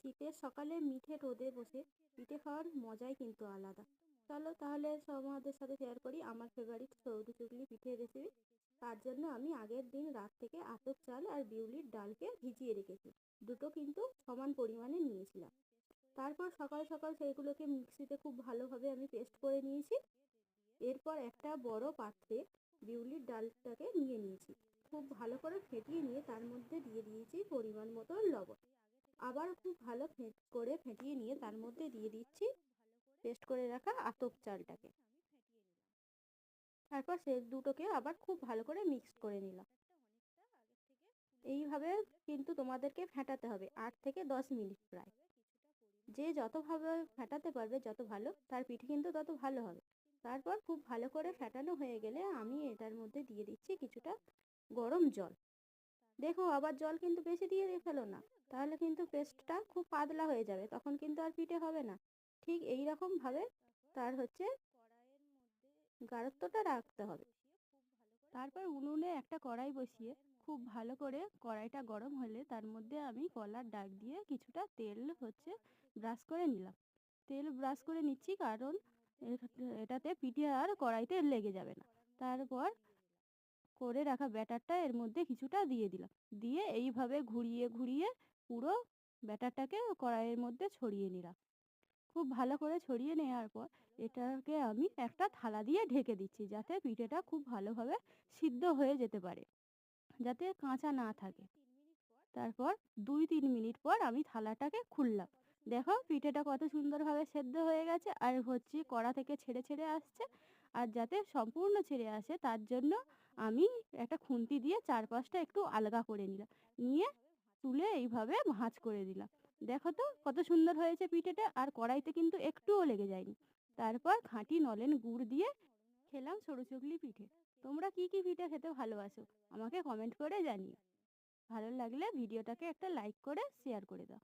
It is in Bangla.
শীতের সকালে মিঠে রোদে বসে পিঠে খাওয়ার মজাই কিন্তু আলাদা। চলো তাহলে তোমাদের সাথে শেয়ার করি আমার ফেভারিট সৌদি চুগলি পিঠের রেসিপি। তার জন্য আমি আগের দিন রাত থেকে আতপ চাল আর বিউলির ডালকে ভিজিয়ে রেখেছি। দুটো কিন্তু সমান পরিমাণে নিয়েছিলাম। তারপর সকাল সকাল সেইগুলোকে মিক্সিতে খুব ভালোভাবে আমি পেস্ট করে নিয়েছি। এরপর একটা বড় পাত্রে বিউলির ডালটাকে নিয়ে নিয়েছি। খুব ভালো করে ফেটিয়ে নিয়ে তার মধ্যে দিয়ে দিয়েছি পরিমাণ মতো লবণ। আবার খুব ভালো করে ফেটিয়ে নিয়ে তার মধ্যে দিয়ে দিচ্ছি পেস্ট করে রাখা আতপ চালটাকে। তারপর সে দুটোকে আবার খুব ভালো করে মিক্সড করে নিলাম। এইভাবে কিন্তু তোমাদেরকে ফেটাতে হবে 8 থেকে 10 মিনিট প্রায়। যে যতভাবে ফেটাতে পারবে যত ভালো, তার পিঠে কিন্তু তত ভালো হবে। তারপর খুব ভালো করে ফেটানো হয়ে গেলে আমি এটার মধ্যে দিয়ে দিচ্ছি কিছুটা গরম জল। দেখো আবার জল কিন্তু বেশি দিয়ে ফেলো না, তাহলে কিন্তু পেস্টটা খুব পাতলা হয়ে যাবে, তখন কিন্তু আর পিঠে হবে না। ঠিক এই রকম ভাবে তার গাঢ়ত্বটা রাখতে হবে। তারপর উনুনে একটা কড়াই বসিয়ে খুব ভালো করে কড়াইটা গরম হলে তার মধ্যে আমি কলার ডাক দিয়ে কিছুটা তেল ব্রাশ করে নিলাম। তেল ব্রাশ করে নিচ্ছি কারণ এটাতে পিঠে আর কড়াইতে লেগে যাবে না। তারপর করে রাখা ব্যাটারটা এর মধ্যে কিছুটা দিয়ে দিলাম। দিয়ে এইভাবে ঘুরিয়ে ঘুরিয়ে পুরো ব্যাটারটাকে কড়াইয়ের মধ্যে ছড়িয়ে নিলাম। খুব ভালো করে ছড়িয়ে নেওয়ার পর এটাকে আমি একটা থালা দিয়ে ঢেকে দিচ্ছি, যাতে পিঠেটা খুব ভালোভাবে সিদ্ধ হয়ে যেতে পারে, যাতে কাঁচা না থাকে। তারপর 2-3 মিনিট পর আমি থালাটাকে খুললাম। দেখো পিঠেটা কত সুন্দরভাবে সেদ্ধ হয়ে গেছে আর কড়া থেকে ছেড়ে ছেড়ে আসছে। আর যাতে সম্পূর্ণ ছেড়ে আসে তার জন্য আমি একটা খুন্তি দিয়ে চারপাশটা একটু আলগা করে নিলাম। নিয়ে তুলে এইভাবে ভাঁজ করে দিলাম। দেখো তো কত সুন্দর হয়েছে পিঠেটা, আর কড়াইতে কিন্তু একটুও লেগে যায়নি। তারপর খাঁটি নলেন গুড় দিয়ে খেলাম সরু চুগলি পিঠে। তোমরা কি কি পিঠে খেতে ভালোবাসো আমাকে কমেন্ট করে জানিও। ভালো লাগলে ভিডিওটাকে একটা লাইক করে শেয়ার করে দাও।